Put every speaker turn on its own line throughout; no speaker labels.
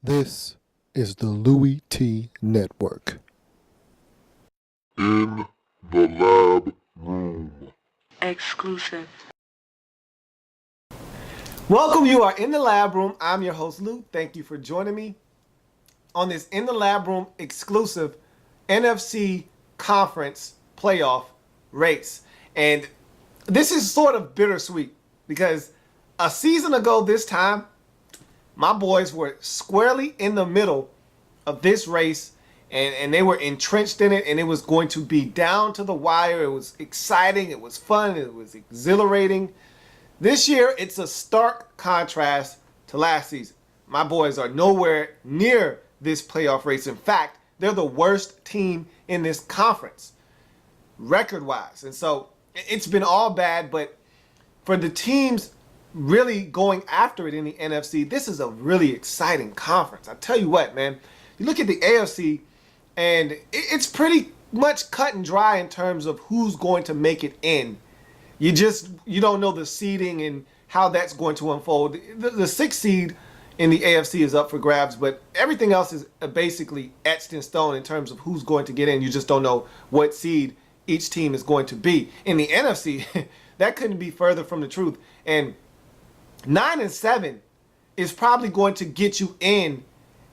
This is the Louis T. Network.
In the lab room.
Exclusive.
Welcome, you are in the lab room. I'm your host, Lou. Thank you for joining me on this In the Lab Room exclusive NFC Conference Playoff Race. And this is sort of bittersweet because a season ago this time, my boys were squarely in the middle of this race and they were entrenched in it, and it was going to be down to the wire. It was exciting, it was fun, it was exhilarating. This year, it's a stark contrast to last season. My boys are nowhere near this playoff race. In fact, they're the worst team in this conference, record-wise. And so it's been all bad, but for the teams really going after it in the NFC, this is a really exciting conference. I tell you what, man, you look at the AFC, and it's pretty much cut and dry in terms of who's going to make it in. You don't know the seeding and how that's going to unfold. The sixth seed in the AFC is up for grabs, but everything else is basically etched in stone in terms of who's going to get in. You just don't know what seed each team is going to be. In the NFC, that couldn't be further from the truth. And 9-7 is probably going to get you in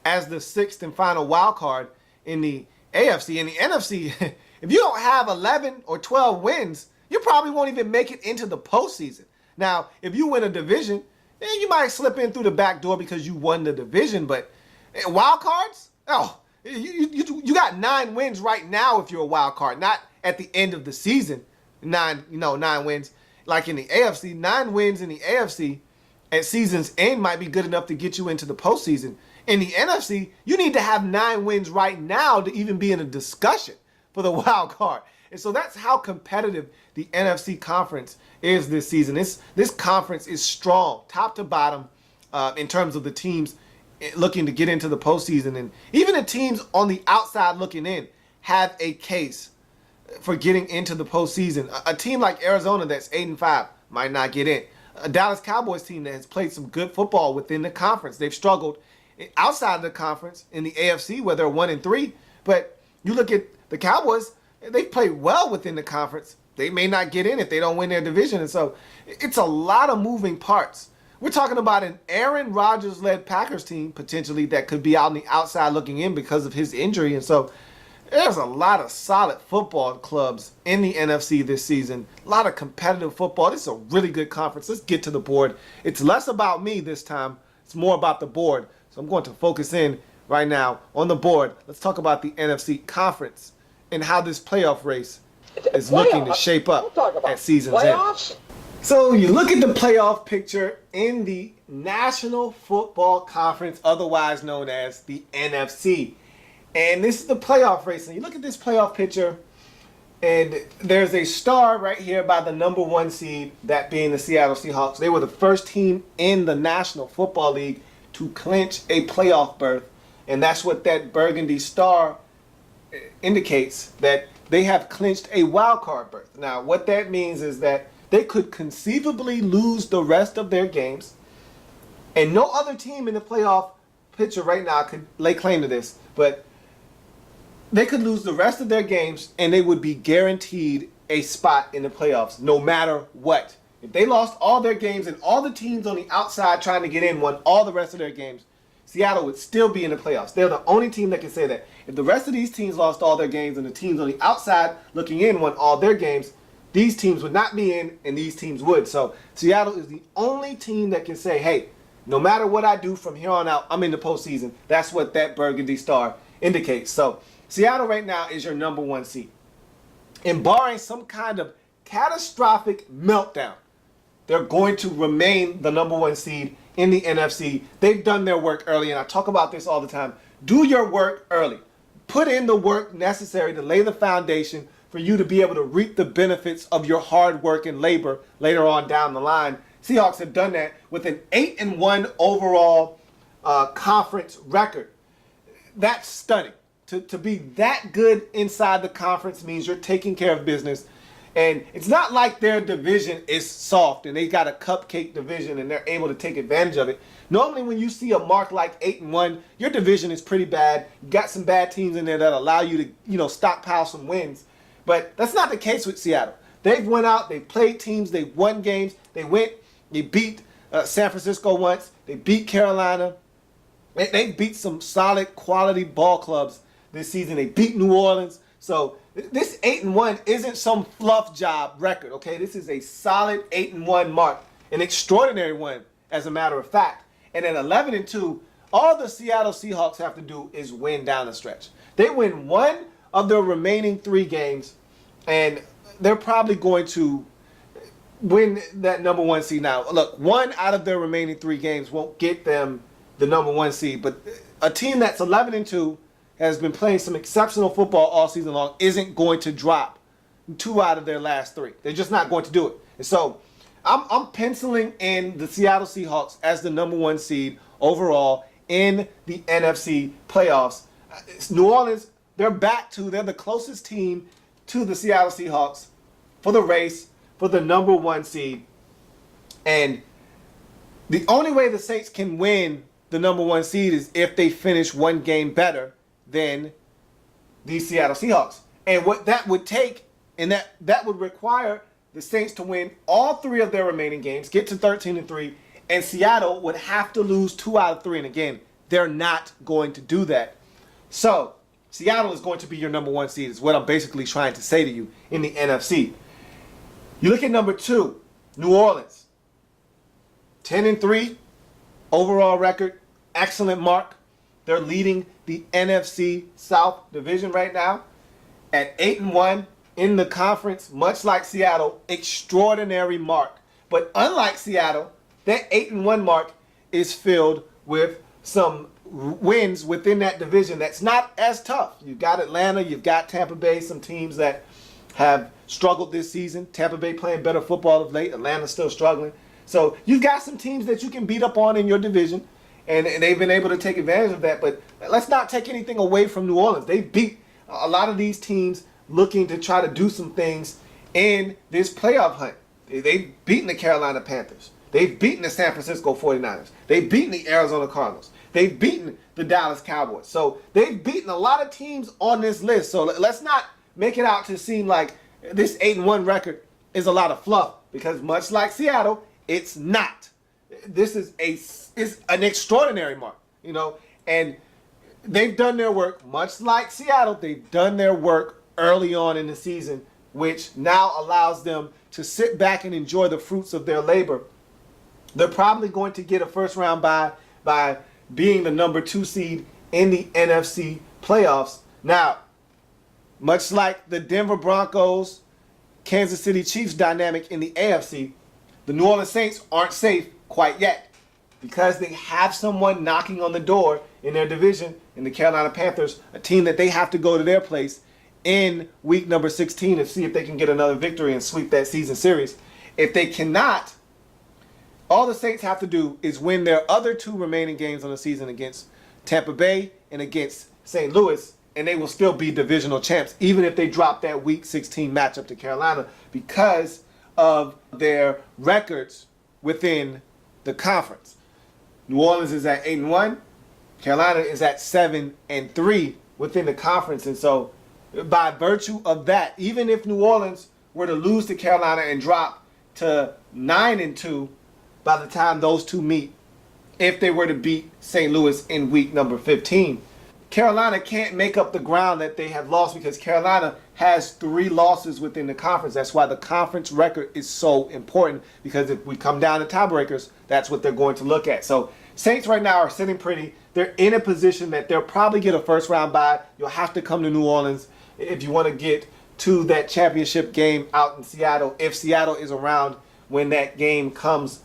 as the sixth and final wild card in the AFC. In the NFC, if you don't have 11 or 12 wins, you probably won't even make it into the postseason. Now, if you win a division, you might slip in through the back door because you won the division. But wild cards? Oh, you got 9 wins right now if you're a wild card, not at the end of the season. 9 wins. Like in the AFC, 9 wins in the AFC at season's end might be good enough to get you into the postseason. In the NFC, you need to have 9 wins right now to even be in a discussion for the wild card. And so that's how competitive the NFC conference is this season. This conference is strong, top to bottom, in terms of the teams looking to get into the postseason. And even the teams on the outside looking in have a case for getting into the postseason. A team like Arizona that's 8-5 might not get in. A Dallas Cowboys team that has played some good football within the conference. They've struggled outside of the conference in the AFC where they're 1-3. But you look at the Cowboys, they've played well within the conference. They may not get in if they don't win their division. And so it's a lot of moving parts. We're talking about an Aaron Rodgers-led Packers team potentially that could be out on the outside looking in because of his injury. And so there's a lot of solid football clubs in the NFC this season. A lot of competitive football. This is a really good conference. Let's get to the board. It's less about me this time. It's more about the board. So I'm going to focus in right now on the board. Let's talk about the NFC conference and how this playoff race is looking to shape up at season's end. So you look at the playoff picture in the National Football Conference, otherwise known as the NFC. And this is the playoff race. And you look at this playoff picture, and there's a star right here by the number 1 seed, that being the Seattle Seahawks. They were the first team in the National Football League to clinch a playoff berth. And that's what that burgundy star indicates, that they have clinched a wild card berth. Now, what that means is that they could conceivably lose the rest of their games, and no other team in the playoff picture right now could lay claim to this, but they could lose the rest of their games and they would be guaranteed a spot in the playoffs no matter what. If they lost all their games and all the teams on the outside trying to get in won all the rest of their games, Seattle would still be in the playoffs. They're the only team that can say that. If the rest of these teams lost all their games and the teams on the outside looking in won all their games, these teams would not be in and these teams would. So Seattle is the only team that can say, hey, no matter what I do from here on out, I'm in the postseason. That's what that burgundy star indicates. So Seattle right now is your number 1 seed. And barring some kind of catastrophic meltdown, they're going to remain the number 1 seed in the NFC. They've done their work early, and I talk about this all the time. Do your work early. Put in the work necessary to lay the foundation for you to be able to reap the benefits of your hard work and labor later on down the line. Seahawks have done that with an 8-1 overall conference record. That's stunning. To be that good inside the conference means you're taking care of business. And it's not like their division is soft and they got a cupcake division and they're able to take advantage of it. Normally when you see a mark like 8-1, your division is pretty bad. You got some bad teams in there that allow you to, stockpile some wins. But that's not the case with Seattle. They've went out, they played teams, they won games. They beat San Francisco once. They beat Carolina. They beat some solid quality ball clubs this season. They beat New Orleans. So this 8-1 isn't some fluff job record, okay? This is a solid 8-1 mark, an extraordinary one, as a matter of fact. And at 11-2, all the Seattle Seahawks have to do is win down the stretch. They win one of their remaining 3 games, and they're probably going to win that number 1 seed. Now, look, 1 out of their remaining 3 games won't get them the number 1 seed, but a team that's 11-2 has been playing some exceptional football all season long isn't going to drop 2 out of their last 3. They're just not going to do it. And so I'm penciling in the Seattle Seahawks as the number 1 seed overall in the NFC playoffs. New Orleans, they're the closest team to the Seattle Seahawks for the race for the number 1 seed. And the only way the Saints can win the number 1 seed is if they finish 1 game better than the Seattle Seahawks. And what that would take, and that would require the Saints to win all 3 of their remaining games, get to 13-3, and Seattle would have to lose 2 out of 3. And again, they're not going to do that. So Seattle is going to be your number 1 seed, is what I'm basically trying to say to you in the NFC. You look at number 2, New Orleans. 10-3 overall record, excellent mark. They're leading the NFC South Division right now at 8-1 in the conference, much like Seattle, extraordinary mark. But unlike Seattle, that 8-1 mark is filled with some wins within that division that's not as tough. You've got Atlanta, you've got Tampa Bay, some teams that have struggled this season. Tampa Bay playing better football of late. Atlanta's still struggling. So you've got some teams that you can beat up on in your division. And they've been able to take advantage of that. But let's not take anything away from New Orleans. They beat a lot of these teams looking to try to do some things in this playoff hunt. They've beaten the Carolina Panthers. They've beaten the San Francisco 49ers. They've beaten the Arizona Cardinals. They've beaten the Dallas Cowboys. So they've beaten a lot of teams on this list. So let's not make it out to seem like this 8-1 record is a lot of fluff. Because much like Seattle, it's not. This is an extraordinary mark, and they've done their work, much like Seattle. They've done their work early on in the season, which now allows them to sit back and enjoy the fruits of their labor. They're probably going to get a first round bye by being the number 2 seed in the NFC playoffs. Now, much like the Denver Broncos, Kansas City Chiefs dynamic in the AFC, the New Orleans Saints aren't safe quite yet because they have someone knocking on the door in their division in the Carolina Panthers, a team that they have to go to their place in week number 16 and see if they can get another victory and sweep that season series. If they cannot, all the Saints have to do is win their other 2 remaining games on the season against Tampa Bay and against St. Louis, and they will still be divisional champs, even if they drop that week 16 matchup to Carolina because of their records within the conference. New Orleans is at 8-1. Carolina is at 7-3 within the conference. And so by virtue of that, even if New Orleans were to lose to Carolina and drop to 9-2 by the time those 2 meet, if they were to beat St. Louis in week number 15, Carolina can't make up the ground that they have lost because Carolina has 3 losses within the conference. That's why the conference record is so important, because if we come down to tiebreakers, that's what they're going to look at. So Saints right now are sitting pretty. They're in a position that they'll probably get a first round bye. You'll have to come to New Orleans if you want to get to that championship game out in Seattle. If Seattle is around when that game comes,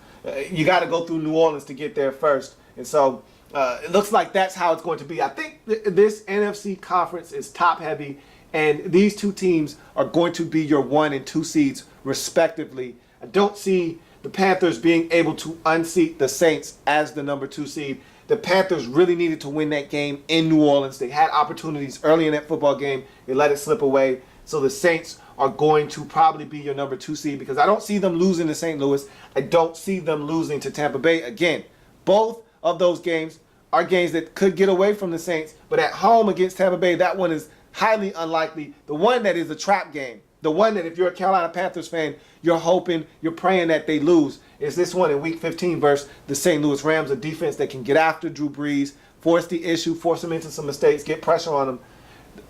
you got to go through New Orleans to get there first. And so it looks like that's how it's going to be. I think this NFC conference is top heavy, and these 2 teams are going to be your 1 and 2 seeds respectively. I don't see the Panthers being able to unseat the Saints as the number 2 seed. The Panthers really needed to win that game in New Orleans. They had opportunities early in that football game. They let it slip away. So the Saints are going to probably be your number 2 seed because I don't see them losing to St. Louis. I don't see them losing to Tampa Bay. Again, both of those games are games that could get away from the Saints, but at home against Tampa Bay, that one is highly unlikely. The one that is a trap game, the one that if you're a Carolina Panthers fan, you're hoping, you're praying that they lose, is this one in Week 15 versus the St. Louis Rams, a defense that can get after Drew Brees, force the issue, force him into some mistakes, get pressure on him.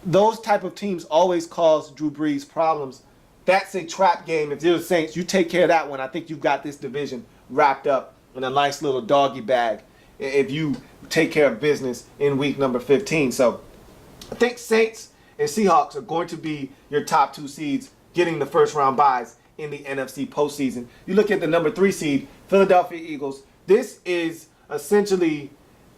Those type of teams always cause Drew Brees problems. That's a trap game. If you're the Saints, you take care of that one. I think you've got this division wrapped up in a nice little doggy bag if you take care of business in week number 15. So I think Saints and Seahawks are going to be your top 2 seeds getting the first round byes in the NFC postseason. You look at the number 3 seed, Philadelphia Eagles. This is essentially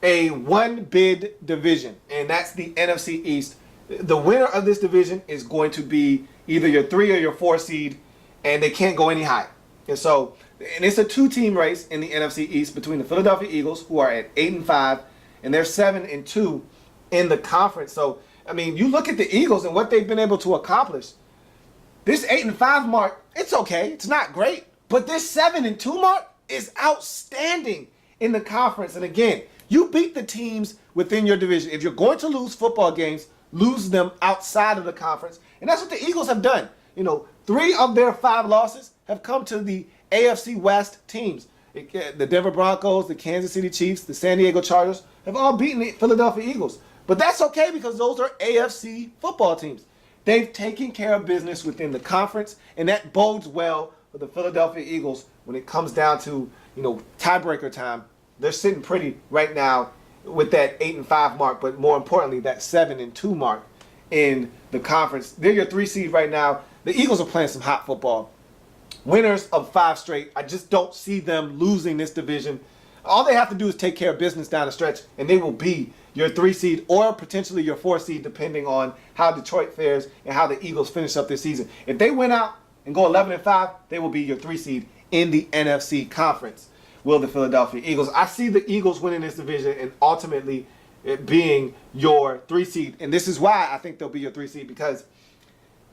a one bid division, and that's the NFC East. The winner of this division is going to be either your 3 or your 4 seed, and they can't go any higher. And it's a 2-team race in the NFC East between the Philadelphia Eagles, who are at 8-5, and they're 7-2 in the conference. So, I mean, you look at the Eagles and what they've been able to accomplish. This 8-5 mark, it's okay. It's not great. But this 7-2 mark is outstanding in the conference. And again, you beat the teams within your division. If you're going to lose football games, lose them outside of the conference. And that's what the Eagles have done. 3 of their 5 losses have come to the AFC West teams. The Denver Broncos, the Kansas City Chiefs, the San Diego Chargers have all beaten the Philadelphia Eagles. But that's okay because those are AFC football teams. They've taken care of business within the conference, and that bodes well for the Philadelphia Eagles when it comes down to, tiebreaker time. They're sitting pretty right now with that 8-5 mark, but more importantly, that 7-2 mark in the conference. They're your 3 seed right now. The Eagles are playing some hot football. Winners of 5 straight. I just don't see them losing this division. All they have to do is take care of business down the stretch, and they will be your 3 seed or potentially your 4 seed, depending on how Detroit fares and how the Eagles finish up this season. If they win out and go 11-5, they will be your 3 seed in the NFC conference. Will the Philadelphia Eagles? I see the Eagles winning this division and ultimately it being your 3 seed. And this is why I think they'll be your 3 seed, because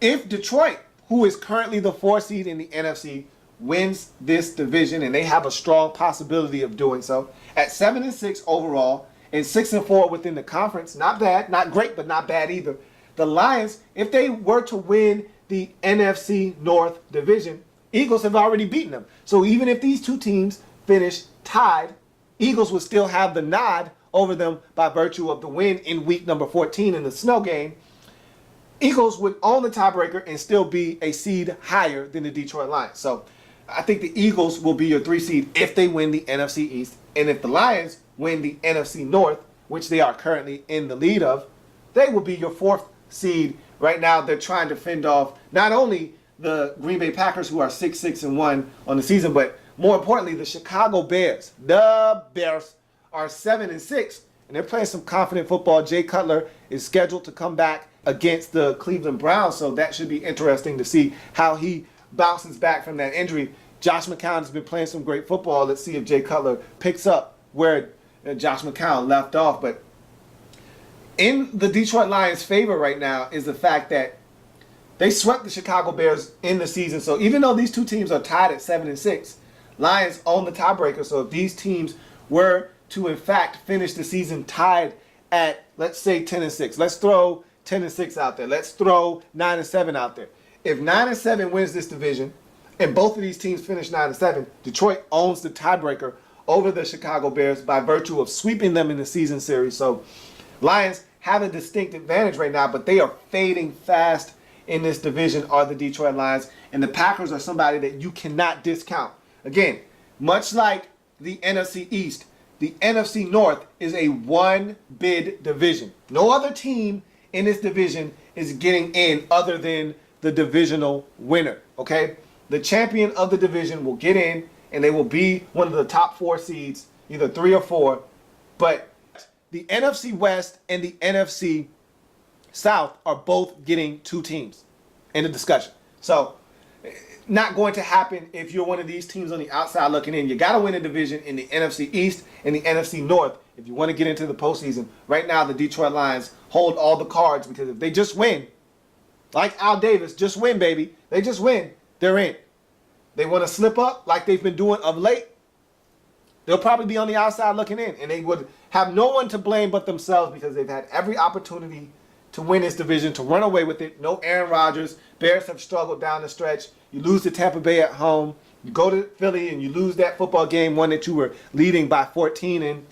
if Detroit, who is currently the 4 seed in the NFC, wins this division, and they have a strong possibility of doing so, at 7-6 overall and 6-4 within the conference, not bad, not great, but not bad either. The Lions, if they were to win the NFC North division, Eagles have already beaten them. So even if these 2 teams finish tied, Eagles would still have the nod over them by virtue of the win in week number 14 in the snow game. Eagles would own the tiebreaker and still be a seed higher than the Detroit Lions. So I think the Eagles will be your 3 seed if they win the NFC East. And if the Lions win the NFC North, which they are currently in the lead of, they will be your 4th seed. Right now, they're trying to fend off not only the Green Bay Packers, who are 6-1 on the season, but more importantly, the Chicago Bears. The Bears are 7-6, and they're playing some confident football. Jay Cutler is scheduled to come back against the Cleveland Browns, so that should be interesting to see how he bounces back from that injury. Josh McCown has been playing some great football. Let's see if Jay Cutler picks up where Josh McCown left off. But in the Detroit Lions' favor right now is the fact that they swept the Chicago Bears in the season. So even though these 2 teams are tied at 7-6, Lions own the tiebreaker. So if these teams were to in fact finish the season tied at, let's say, 10-6, let's throw 10-6 out there. Let's throw 9-7 out there. If 9-7 wins this division, and both of these teams finish 9-7, Detroit owns the tiebreaker over the Chicago Bears by virtue of sweeping them in the season series. So Lions have a distinct advantage right now, but they are fading fast in this division are the Detroit Lions. And the Packers are somebody that you cannot discount. Again, much like the NFC East, the NFC North is a one-bid division. No other team in this division is getting in other than the divisional winner, okay? The champion of the division will get in, and they will be one of the top 4 seeds, either 3 or 4. But the NFC West and the NFC South are both getting 2 teams in the discussion. So, not going to happen if you're one of these teams on the outside looking in. You got to win a division in the NFC East and the NFC North if you want to get into the postseason. Right now, the Detroit Lions hold all the cards because if they just win, Like Al Davis, just win, baby. They just win. They're in. They want to slip up like they've been doing of late. They'll probably be on the outside looking in, and they would have no one to blame but themselves because they've had every opportunity to win this division, to run away with it. No Aaron Rodgers. Bears have struggled down the stretch. You lose to Tampa Bay at home. You go to Philly and you lose that football game, one that you were leading by 14 in.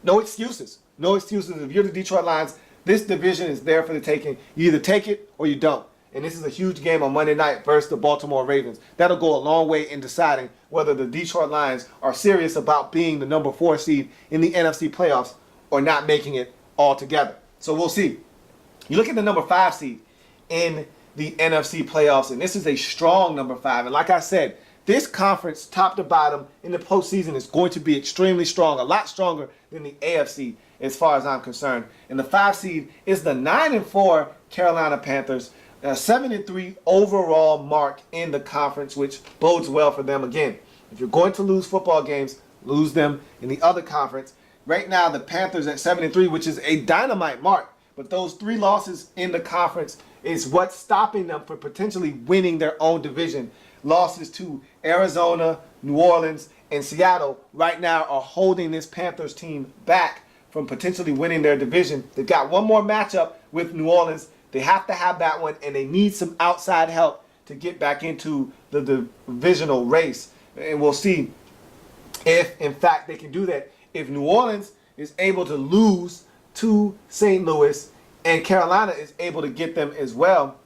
No excuses. No excuses. If you're the Detroit Lions, this division is there for the taking. You either take it or you don't. And this is a huge game on Monday night versus the Baltimore Ravens. That'll go a long way in deciding whether the Detroit Lions are serious about being the number 4 seed in the NFC playoffs or not making it altogether. So we'll see. You look at the number 5 seed in the NFC playoffs, and this is a strong number 5. And like I said, this conference, top to bottom, in the postseason is going to be extremely strong, a lot stronger than the AFC as far as I'm concerned. And the 5 seed is the 9-4 Carolina Panthers. 7-3 overall mark in the conference, which bodes well for them. Again, if you're going to lose football games, lose them in the other conference. Right now, the Panthers at 7-3, which is a dynamite mark. But those 3 losses in the conference is what's stopping them from potentially winning their own division. Losses to Arizona, New Orleans, and Seattle right now are holding this Panthers team back from potentially winning their division. They've got one more matchup with New Orleans. They have to have that one, and they need some outside help to get back into the divisional race. And we'll see if, in fact, they can do that. If New Orleans is able to lose to St. Louis and Carolina is able to get them as well,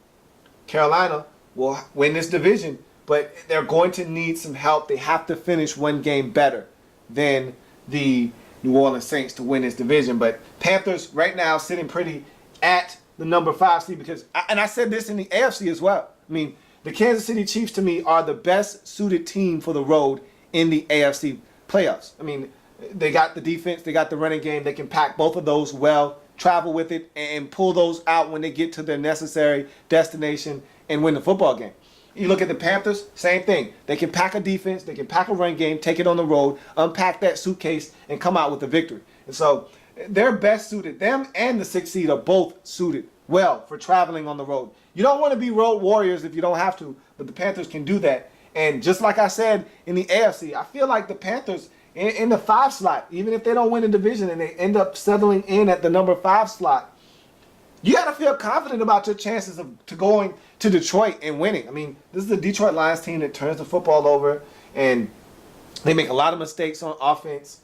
Carolina will win this division, but they're going to need some help. They have to finish one game better than the New Orleans Saints to win this division. But Panthers right now sitting pretty at the number 5 seed because, and I said this in the AFC as well. I mean, the Kansas City Chiefs to me are the best suited team for the road in the AFC playoffs. I mean, they got the defense, they got the running game. They can pack both of those well, travel with it, and pull those out when they get to their necessary destination and win the football game. You look at the Panthers, same thing. They can pack a defense, they can pack a run game, take it on the road, unpack that suitcase, and come out with a victory. And so they're best suited. Them and the 6 seed are both suited well for traveling on the road. You don't want to be road warriors if you don't have to, but the Panthers can do that. And just like I said in the AFC, I feel like the Panthers in the 5 slot, even if they don't win the division and they end up settling in at the number 5 slot, you got to feel confident about your chances of going to Detroit and winning. I mean, this is the Detroit Lions team that turns the football over, and they make a lot of mistakes on offense.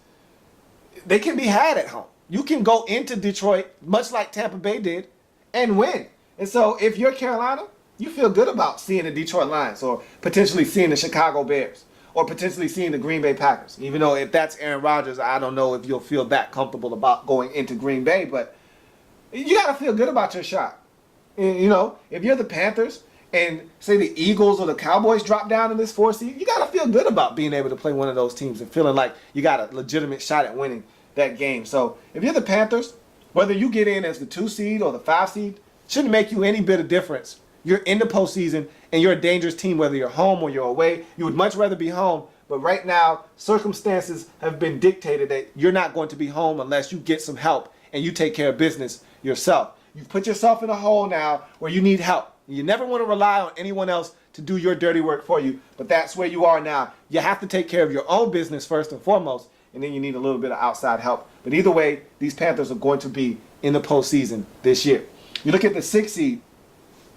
They can be had at home. You can go into Detroit, much like Tampa Bay did, and win. And so if you're Carolina, you feel good about seeing the Detroit Lions or potentially seeing the Chicago Bears or potentially seeing the Green Bay Packers. Even though if that's Aaron Rodgers, I don't know if you'll feel that comfortable about going into Green Bay, but you got to feel good about your shot. And, you know, if you're the Panthers and say the Eagles or the Cowboys drop down in this 4 seed, you got to feel good about being able to play one of those teams and feeling like you got a legitimate shot at winning that game. So if you're the Panthers, whether you get in as the 2 seed or the 5 seed, shouldn't make you any bit of difference. You're in the postseason and you're a dangerous team, whether you're home or you're away. You would much rather be home, but right now circumstances have been dictated that you're not going to be home unless you get some help and you take care of business yourself. You've put yourself in a hole now where you need help. You never want to rely on anyone else to do your dirty work for you, but that's where you are now. You have to take care of your own business first and foremost, and then you need a little bit of outside help. But either way, these Panthers are going to be in the postseason this year. You look at the 6 seed,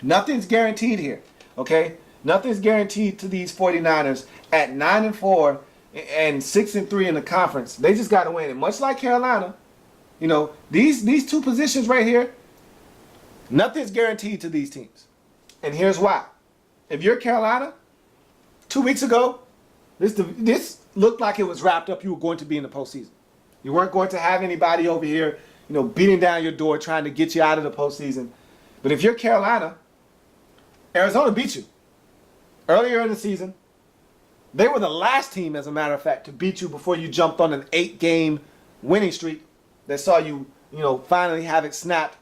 nothing's guaranteed here, okay? Nothing's guaranteed to these 49ers at 9-4 and 6-3 in the conference. They just got to win. And much like Carolina, you know, these 2 positions right here, nothing's guaranteed to these teams. And here's why. If you're Carolina, 2 weeks ago, this looked like it was wrapped up. You were going to be in the postseason. You weren't going to have anybody over here, you know, beating down your door trying to get you out of the postseason. But if you're Carolina, Arizona beat you earlier in the season. They were the last team, as a matter of fact, to beat you before you jumped on an 8-game winning streak that saw you, you know, finally have it snapped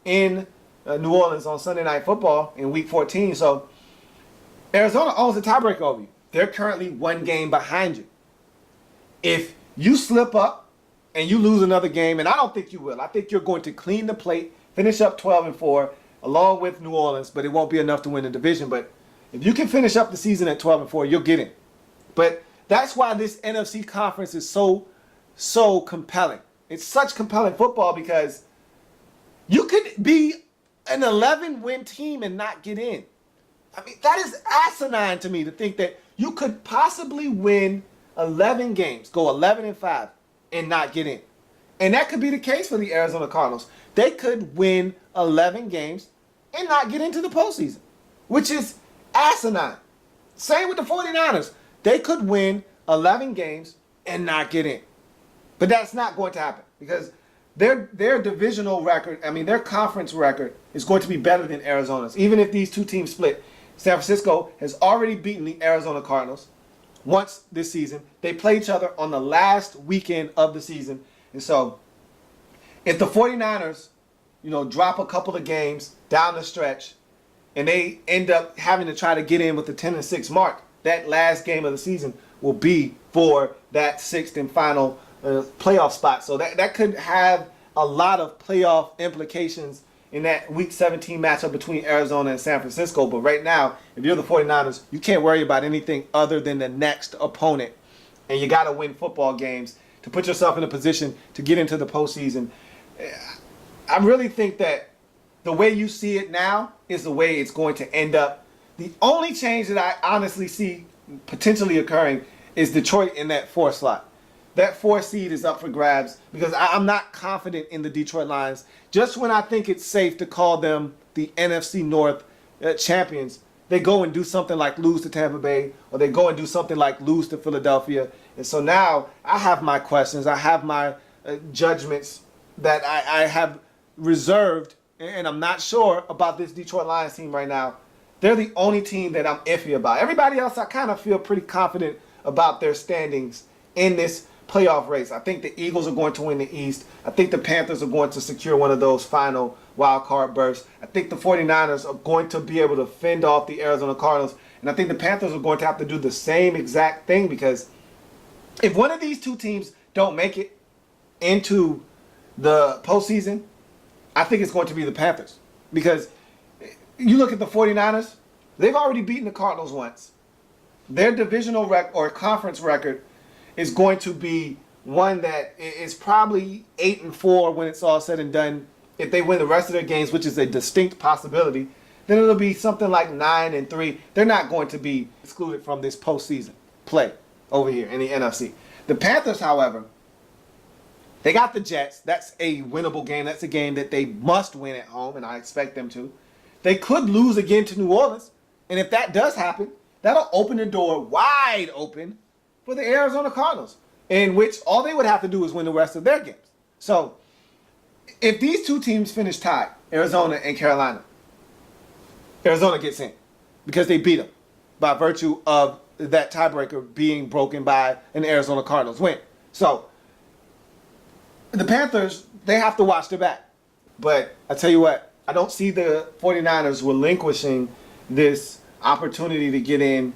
in New Orleans on Sunday Night Football in Week 14. So Arizona owns the tiebreaker over you. They're currently 1 game behind you. If you slip up and you lose another game, and I don't think you will, I think you're going to clean the plate, finish up 12-4, along with New Orleans, but it won't be enough to win the division. But if you can finish up the season at 12-4, you'll get in. But that's why this NFC conference is so compelling. It's such compelling football because you could be an 11-win team and not get in. I mean, that is asinine to me to think that you could possibly win 11 games, go 11-5, and not get in. And that could be the case for the Arizona Cardinals. They could win 11 games and not get into the postseason, which is asinine. Same with the 49ers. They could win 11 games and not get in. But that's not going to happen because their divisional record, their conference record is going to be better than Arizona's. Even if these two teams split, San Francisco has already beaten the Arizona Cardinals once this season. They play each other on the last weekend of the season. And so if the 49ers, drop a couple of games down the stretch and they end up having to try to get in with the 10-6 mark, that last game of the season will be for that sixth and final playoff spot. So that could have a lot of playoff implications in that Week 17 matchup between Arizona and San Francisco. But right now, if you're the 49ers, you can't worry about anything other than the next opponent. And you got to win football games to put yourself in a position to get into the postseason. I really think that the way you see it now is the way it's going to end up. The only change that I honestly see potentially occurring is Detroit in that 4 slot. That 4 seed is up for grabs because I'm not confident in the Detroit Lions. Just when I think it's safe to call them the NFC North champions, they go and do something like lose to Tampa Bay, or they go and do something like lose to Philadelphia. And so now I have my questions. I have my judgments that I have reserved, and I'm not sure about this Detroit Lions team right now. They're the only team that I'm iffy about. Everybody else, I kind of feel pretty confident about their standings in this playoff race. I think the Eagles are going to win the East. I think the Panthers are going to secure one of those final wild card berths. I think the 49ers are going to be able to fend off the Arizona Cardinals. And I think the Panthers are going to have to do the same exact thing, because if one of these two teams don't make it into the postseason, I think it's going to be the Panthers. Because you look at the 49ers, they've already beaten the Cardinals once. Their divisional or conference record is going to be one that is probably 8-4 when it's all said and done. If they win the rest of their games, which is a distinct possibility, then it'll be something like 9-3. They're not going to be excluded from this postseason play over here in the NFC. The Panthers, however, they got the Jets. That's a winnable game. That's a game that they must win at home, and I expect them to. They could lose again to New Orleans, and if that does happen, that'll open the door wide open for the Arizona Cardinals, in which all they would have to do is win the rest of their games. So if these two teams finish tied, Arizona and Carolina, Arizona gets in because they beat them by virtue of that tiebreaker being broken by an Arizona Cardinals win. So the Panthers, they have to watch their back. But I tell you what, I don't see the 49ers relinquishing this opportunity to get in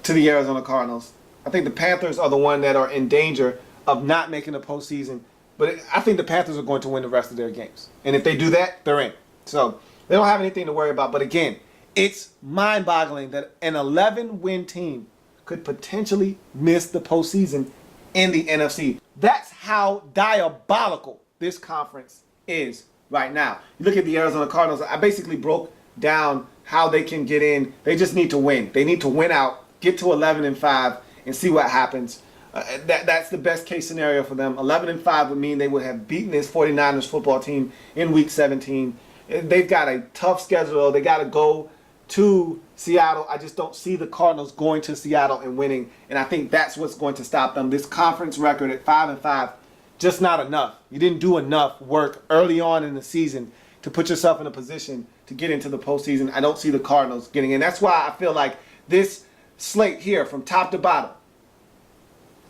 to the Arizona Cardinals. I think the Panthers are the one that are in danger of not making the postseason. But I think the Panthers are going to win the rest of their games. And if they do that, they're in. So they don't have anything to worry about. But again, it's mind-boggling that an 11-win team could potentially miss the postseason in the NFC. That's how diabolical this conference is right now. You look at the Arizona Cardinals. I basically broke down how they can get in. They just need to win. They need to win out, get to 11-5, and see what happens. That's the best case scenario for them. 11-5 would mean they would have beaten this 49ers football team in Week 17. They've got a tough schedule, though. They got to go to Seattle. I just don't see the Cardinals going to Seattle and winning, and I think that's what's going to stop them. This conference record at 5-5, just not enough. You didn't do enough work early on in the season to put yourself in a position to get into the postseason. I don't see the Cardinals getting in. That's why I feel like this slate here from top to bottom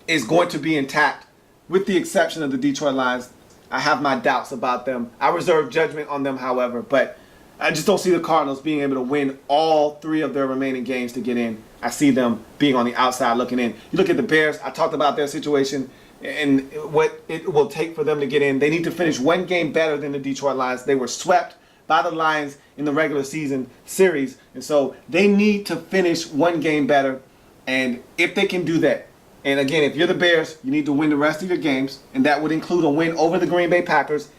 is going to be intact, with the exception of the Detroit Lions. I have my doubts about them. I reserve judgment on them, however, but I just don't see the Cardinals being able to win all 3 of their remaining games to get in. I see them being on the outside looking in. You look at the Bears, I talked about their situation and what it will take for them to get in. They need to finish 1 game better than the Detroit Lions. They were swept by the Lions in the regular season series. And so they need to finish one game better. And if they can do that, and again, if you're the Bears, you need to win the rest of your games, and that would include a win over the Green Bay Packers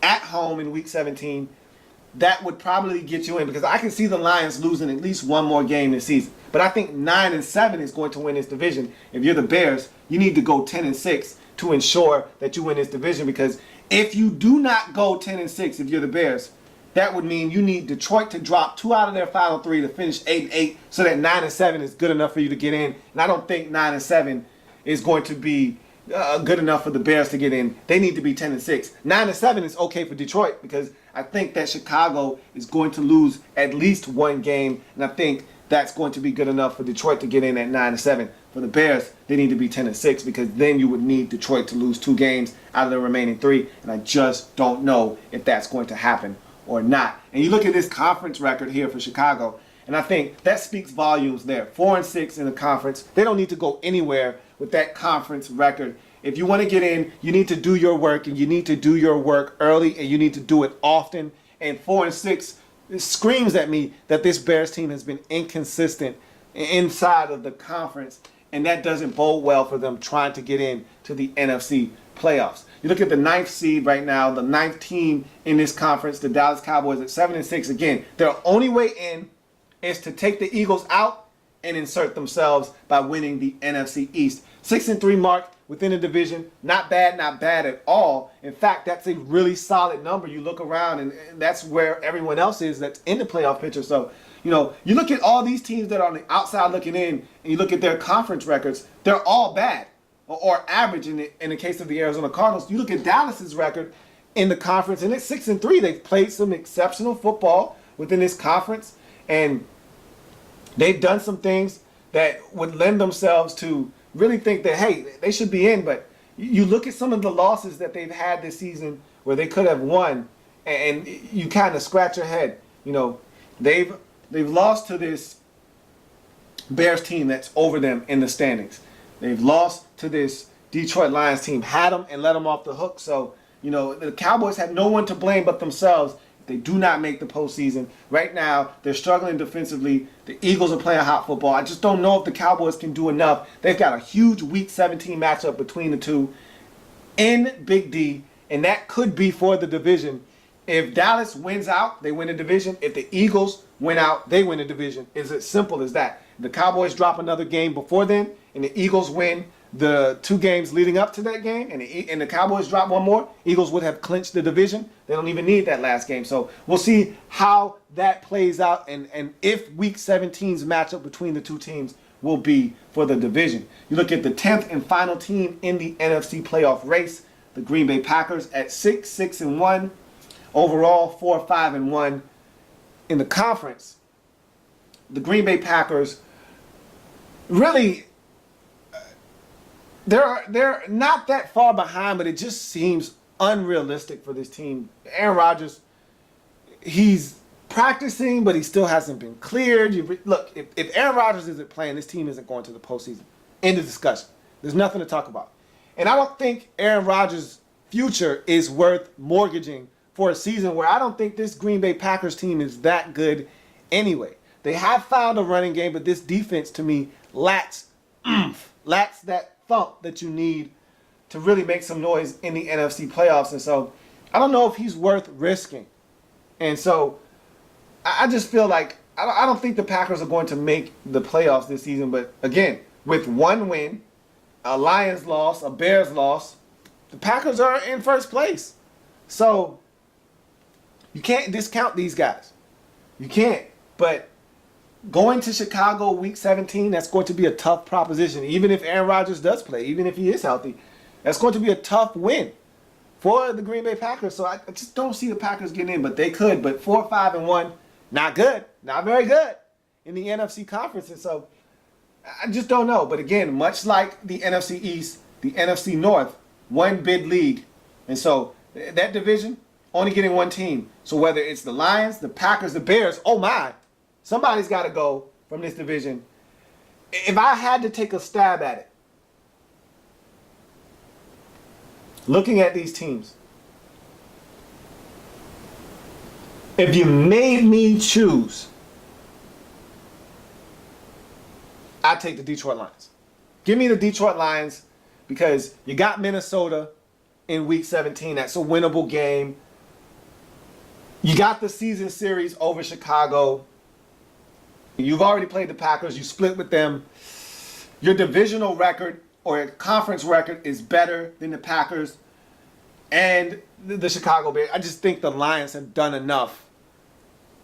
at home in Week 17. That would probably get you in, because I can see the Lions losing at least one more game this season. But I think 9-7 is going to win this division. If you're the Bears, you need to go 10-6 to ensure that you win this division, because if you do not go 10-6, if you're the Bears, that would mean you need Detroit to drop 2 out of their final 3 to finish 8-8, so that 9-7 is good enough for you to get in. And I don't think 9-7 is going to be good enough for the Bears to get in. They need to be 10-6. 9-7 is okay for Detroit, because I think that Chicago is going to lose at least one game, and I think that's going to be good enough for Detroit to get in at 9-7. For the Bears, they need to be 10-6, because then you would need Detroit to lose 2 games out of the remaining 3, and I just don't know if that's going to happen or not. And you look at this conference record here for Chicago, and I think that speaks volumes there. 4-6 in the conference. They don't need to go anywhere with that conference record. If you want to get in, you need to do your work, and you need to do your work early, and you need to do it often. And 4-6, it screams at me that this Bears team has been inconsistent inside of the conference, and that doesn't bode well for them trying to get in to the NFC playoffs. You look at the 9th seed right now, the 9th team in this conference, the Dallas Cowboys at 7-6. Again, their only way in is to take the Eagles out and insert themselves by winning the NFC East. 6-3 mark within the division. Not bad at all. In fact, that's a really solid number. You look around, and that's where everyone else is that's in the playoff picture. So, you look at all these teams that are on the outside looking in, and you look at their conference records, they're all bad or average in the case of the Arizona Cardinals. You look at Dallas's record in the conference, and it's 6-3. They've played some exceptional football within this conference, and they've done some things that would lend themselves to really think that, hey, they should be in. But you look at some of the losses that they've had this season where they could have won, and you kind of scratch your head. They've lost to this Bears team that's over them in the standings. They've lost to this Detroit Lions team, had them and let them off the hook. So, the Cowboys have no one to blame but themselves if they do not make the postseason. Right now, they're struggling defensively. The Eagles are playing hot football. I just don't know if the Cowboys can do enough. They've got a huge Week 17 matchup between the two in Big D, and that could be for the division. If Dallas wins out, they win the division. If the Eagles win out, they win the division. It's as simple as that. The Cowboys drop another game before then, and the Eagles win the 2 games leading up to that game, and the Cowboys drop one more, Eagles would have clinched the division. They don't even need that last game. So we'll see how that plays out, and if Week 17's matchup between the two teams will be for the division. You look at the 10th and final team in the NFC playoff race, the Green Bay Packers at 6-1. Overall, 4-5-1 in the conference. The Green Bay Packers really, they're not that far behind, but it just seems unrealistic for this team. Aaron Rodgers, he's practicing, but he still hasn't been cleared. Look, if Aaron Rodgers isn't playing, this team isn't going to the postseason. End of discussion. There's nothing to talk about. And I don't think Aaron Rodgers' future is worth mortgaging for a season where I don't think this Green Bay Packers team is that good anyway. They have found a running game, but this defense to me lacks that thump that you need to really make some noise in the NFC playoffs. And so I don't know if he's worth risking. And so I just feel like I don't think the Packers are going to make the playoffs this season. But again, with one win, a Lions loss, a Bears loss, the Packers are in first place. So you can't discount these guys. You can't. But going to Chicago Week 17, that's going to be a tough proposition. Even if Aaron Rodgers does play, even if he is healthy, that's going to be a tough win for the Green Bay Packers. So I just don't see the Packers getting in, but they could. But 4-5-1, not good. Not very good in the NFC conference. And so I just don't know. But again, much like the NFC East, the NFC North, one bid league. And so that division, only getting one team. So whether it's the Lions, the Packers, the Bears, oh my, somebody's got to go from this division. If I had to take a stab at it, looking at these teams, If you made me choose, I'd take the Detroit Lions. Give me the Detroit Lions because you got Minnesota in week 17. That's a winnable game. You got the season series over Chicago. You've already played the Packers. You split with them. Your divisional record or conference record is better than the Packers and the Chicago Bears. I just think the Lions have done enough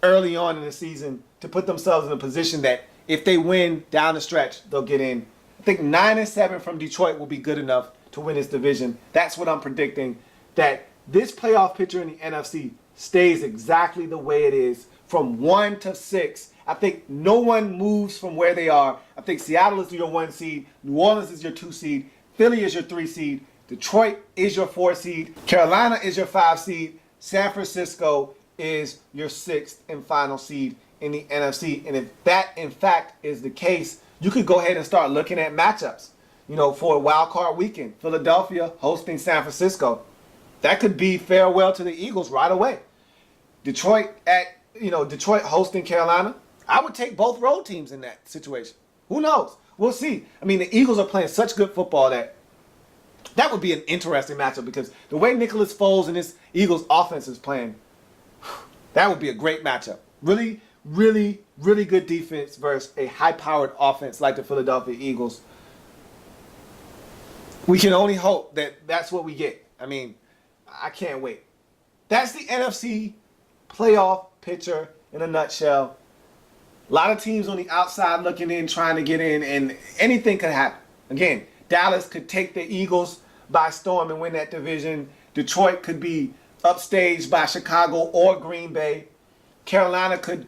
early on in the season to put themselves in a position that if they win down the stretch, they'll get in. I think 9-7 from Detroit will be good enough to win this division. That's what I'm predicting, that this playoff picture in the NFC stays exactly the way it is from 1 to 6. I think no one moves from where they are. I think Seattle is your 1 seed. New Orleans is your 2 seed. Philly is your 3 seed. Detroit is your 4 seed. Carolina is your 5 seed. San Francisco is your 6th and final seed in the NFC. And if that, in fact, is the case, you could go ahead and start looking at matchups, for a wild card weekend. Philadelphia hosting San Francisco. That could be farewell to the Eagles right away. Detroit hosting Carolina. I would take both road teams in that situation. Who knows? We'll see. I mean, the Eagles are playing such good football that would be an interesting matchup because the way Nicholas Foles and this Eagles offense is playing, that would be a great matchup. Really, really, really good defense versus a high-powered offense like the Philadelphia Eagles. We can only hope that that's what we get. I mean, I can't wait. That's the NFC playoff picture in a nutshell. A lot of teams on the outside looking in, trying to get in, and anything could happen. Again, Dallas could take the Eagles by storm and win that division. Detroit could be upstaged by Chicago or Green Bay. Carolina could,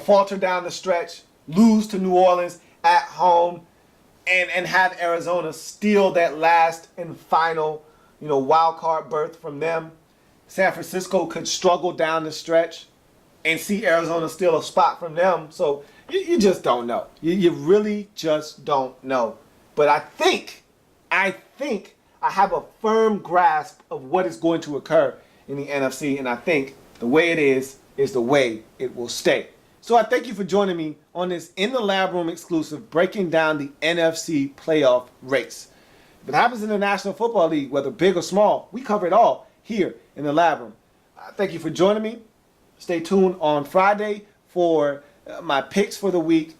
falter down the stretch, lose to New Orleans at home, and have Arizona steal that last and final, wild card berth from them. San Francisco could struggle down the stretch and see Arizona steal a spot from them. So you just don't know. You really just don't know. But I think I have a firm grasp of what is going to occur in the NFC, and I think the way it is the way it will stay. So I thank you for joining me on this In the Lab Room exclusive, breaking down the NFC playoff race. If it happens in the National Football League, whether big or small, we cover it all here in the Lab Room. Thank you for joining me. Stay tuned on Friday for my picks for the week.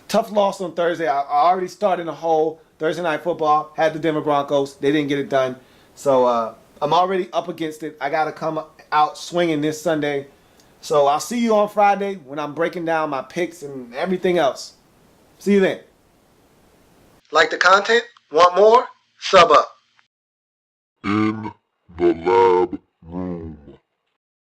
Tough loss on Thursday. I already started in a hole. Thursday Night Football, had the Denver Broncos. They didn't get it done. So I'm already up against it. I got to come out swinging this Sunday. So I'll see you on Friday when I'm breaking down my picks and everything else. See you then. Like the content? Want more? Sub up.
In the lab room.